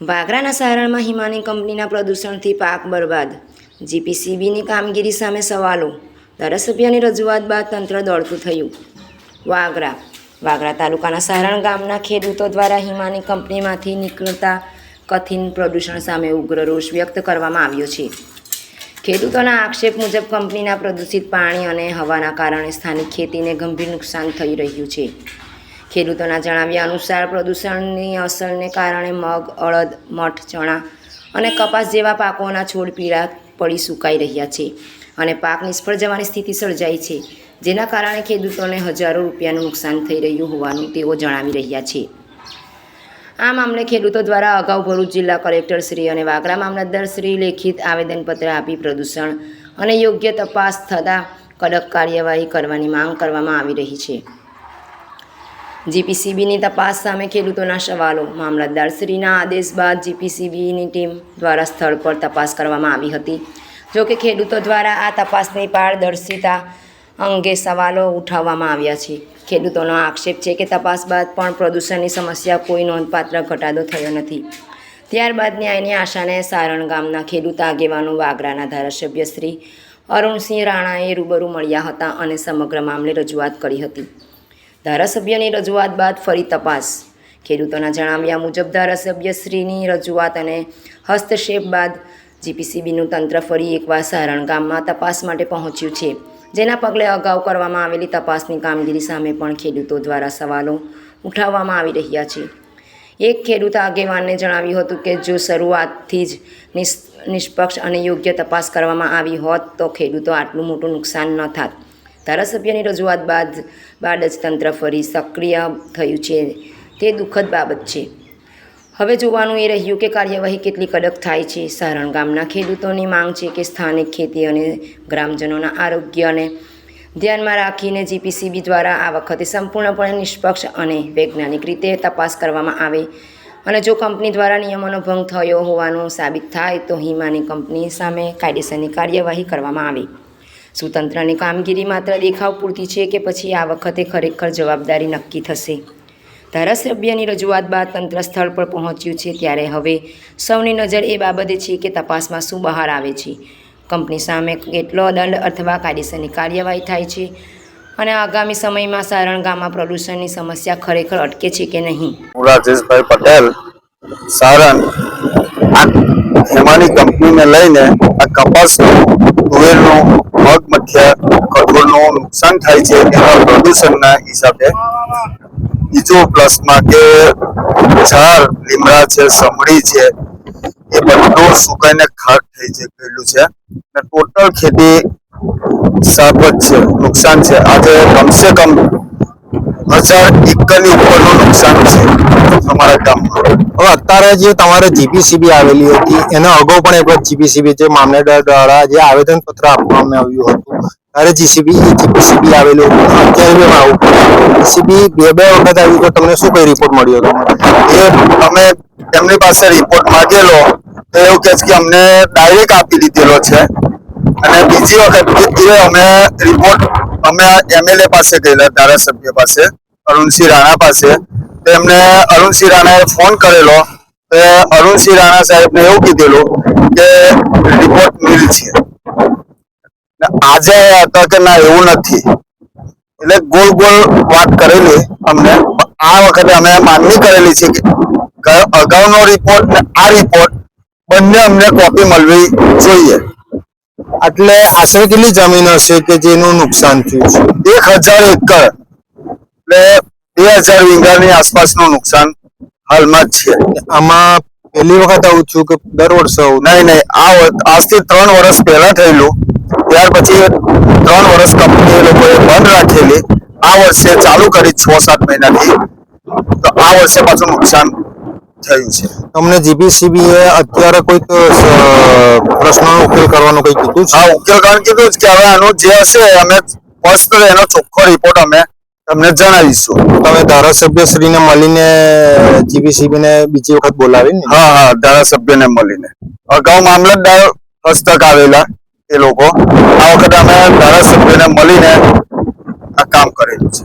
વાગરાના સારણમાં હિમાની કંપનીના પ્રદૂષણથી પાક બરબાદ. જીપીસીબીની કામગીરી સામે સવાલો. ધારાસભ્યની રજૂઆત બાદ તંત્ર દોડતું થયું. વાગરા તાલુકાના સારણ ગામના ખેડૂતો દ્વારા હિમાની કંપનીમાંથી નીકળતા કથિન પ્રદૂષણ સામે ઉગ્ર રોષ વ્યક્ત કરવામાં આવ્યો છે. ખેડૂતોના આક્ષેપ મુજબ કંપનીના પ્રદૂષિત પાણી અને હવાના કારણે સ્થાનિક ખેતીને ગંભીર નુકસાન થઈ રહ્યું છે. ખેડૂતોના જણાવ્યા અનુસાર પ્રદૂષણની અસરને કારણે મગ, અડદ, મઠ, ચણા અને કપાસ જેવા પાકોના છોડ પીળા પડી સુકાઈ રહ્યા છે અને પાક નિષ્ફળ જવાની સ્થિતિ સર્જાઈ છે, જેના કારણે ખેડૂતોને હજારો રૂપિયાનું નુકસાન થઈ રહ્યું હોવાનું તેઓ જણાવી રહ્યા છે. આ મામલે ખેડૂતો દ્વારા અગાઉ ભરૂચ જિલ્લા કલેક્ટરશ્રી અને વાગરા મામલતદારશ્રી લેખિત આવેદનપત્ર આપી પ્રદૂષણ અને યોગ્ય તપાસ થતાં કડક કાર્યવાહી કરવાની માંગ કરવામાં આવી રહી છે. જીપીસીબીની તપાસ સામે ખેડૂતોના સવાલો. મામલતદારશ્રીના આદેશ બાદ જીપીસીબીની ટીમ દ્વારા સ્થળ પર તપાસ કરવામાં આવી હતી. જોકે ખેડૂતો દ્વારા આ તપાસની પારદર્શિતા અંગે સવાલો ઉઠાવવામાં આવ્યા છે. ખેડૂતોનો આક્ષેપ છે કે તપાસ બાદ પણ પ્રદૂષણની સમસ્યા કોઈ નોંધપાત્ર ઘટાડો થયો નથી. ત્યારબાદ ન્યાયની આશાને સારણ ગામના ખેડૂત આગેવાનો વાગરાના ધારાસભ્ય શ્રી અરુણસિંહ રાણાએ રૂબરૂ મળ્યા હતા અને સમગ્ર મામલે રજૂઆત કરી હતી. ધારાસભ્યની રજૂઆત બાદ ફરી તપાસ. ખેડૂતોના જણાવ્યા મુજબ ધારાસભ્યશ્રીની રજૂઆત અને હસ્તક્ષેપ બાદ જીપીસીબીનું તંત્ર ફરી એકવાર સારણ ગામમાં તપાસ માટે પહોંચ્યું છે, જેના પગલે અગાઉ કરવામાં આવેલી તપાસની કામગીરી સામે પણ ખેડૂતો દ્વારા સવાલો ઉઠાવવામાં આવી રહ્યા છે. એક ખેડૂત આગેવાનને જણાવ્યું હતું કે જો શરૂઆતથી જ નિષ્પક્ષ અને યોગ્ય તપાસ કરવામાં આવી હોત તો ખેડૂતો આટલું મોટું નુકસાન ન થાત. ધારાસભ્યની રજૂઆત બાદ જ તંત્ર ફરી સક્રિય થયું છે, તે દુઃખદ બાબત છે. હવે જોવાનું એ રહ્યું કે કાર્યવાહી કેટલી કડક થાય છે. સારણ ગામના ખેડૂતોની માંગ છે કે સ્થાનિક ખેતી અને ગ્રામજનોના આરોગ્યને ધ્યાનમાં રાખીને જીપીસીબી દ્વારા આ વખતે સંપૂર્ણપણે નિષ્પક્ષ અને વૈજ્ઞાનિક રીતે તપાસ કરવામાં આવે અને જો કંપની દ્વારા નિયમોનો ભંગ થયો હોવાનું સાબિત થાય તો હિમાની કંપની સામે કાયદેસરની કાર્યવાહી કરવામાં આવે. શું તંત્રની કામગીરી માત્ર દેખાવ પૂરતી છે કે પછી આ વખતે ખરેખર જવાબદારી નક્કી થશે? ધારાસભ્યની રજૂઆત બાદ તંત્ર સ્થળ પર પહોંચ્યું છે, ત્યારે હવે સૌની નજર એ બાબતે છે કે તપાસમાં શું બહાર આવે છે. કંપની સામે કેટલો દંડ અથવા કાયદેસરની કાર્યવાહી થાય છે અને આગામી સમયમાં સારણ ગામમાં પ્રદૂષણની સમસ્યા ખરેખર અટકે છે કે નહીં. હું રાજેશભાઈ પટેલ, સારણ હિમાની કંપનીને લઈને આ કપાસનું, તુવેરનું, મગ, મઠિયા, કઠોળનું નુકસાન થાય છે એના પ્રદૂષણના હિસાબે. બીજું પ્લસમાં કે ઝાડ, લીમડા છે, સમડી છે, એ બધું સુકાઈને ખાક થઈ ગયેલું છે અને ટોટલ ખેતી સાબત છે, નુકસાન છે. આજે કમસે કમ 1000 એકરની ઉપરનું નુકસાન છે અમારા ગામમાં. હવે અત્યારે જે તમારે જીપીસીબી આવેલી હતી એના અગાઉ પણ એક વખત જીપીસીબી જે મામલતદાર દ્વારા જે આવેદન પત્ર આપવામાં આવ્યું હતું ત્યારે જીપીસીબી આવેલું હતું. અત્યારે આવું જીપીસીબી બે વખત આવ્યું તો તમને શું કઈ રિપોર્ટ મળ્યો હતો? એ અમે એમની પાસે રિપોર્ટ માંગેલો તો એવું કહે છે કે અમને ડાયરેક્ટ આપી દીધેલો છે અને બીજી વખત અમે રિપોર્ટ એમએલએ પાસે ગયેલા, ધારાસભ્ય પાસે, અરુણસિંહ રાણા પાસે. તો એમને અરુણસિંહ રાણાએ ફોન કરેલો તો અરુણસિંહ રાણા સાહેબને એવું કીધેલું કે રિપોર્ટ મિલ છે. આજે હતા કે ના એવું નથી, એટલે ગોળ ગોળ વાત કરેલી અમને. આ વખતે અમે માંગણી કરેલી છે કે અગાઉનો રિપોર્ટ ને આ રિપોર્ટ બંને અમને કોપી મળવી જોઈએ. એટલે આશરે કેટલી જમીન હશે કે જેનું નુકસાન થયું છે? 1000 એકર એટલે 2000 વીઘાની આસપાસનું નુકસાન હાલમાં જ છે. આમાં પહેલી વખત આવું છું કે દર વર્ષે આવું? નહીં, આજથી 3 વર્ષ પહેલા થયેલું. ત્યાર પછી 3 વર્ષ કંપની લોકોએ બંધ રાખેલી. આ વર્ષે ચાલુ કરી 6-7 મહિનાથી, તો આ વર્ષે પાછું નુકસાન થયું છે. તમને જીપીસીબી એ અત્યારે કોઈક પ્રશ્નનો ઉકેલ કરવાનું કઈ કીધું છે? હા, ઉકેલ કારણ કીધું કે હવે આનું જે હશે અમે ફર્સ્ટ એનો ચોખ્ખો રિપોર્ટ અમે તમને જણાવીશું. તમે ધારાસભ્યશ્રીને મળીને જીપીસીબી ને બીજી વખત બોલાવી? હા, ધારાસભ્યને મળીને. અગાઉ મામલતદાર હસ્તક આવેલા એ લોકો. આ વખતે અમે ધારાસભ્યને મળીને આ કામ કરેલું છે.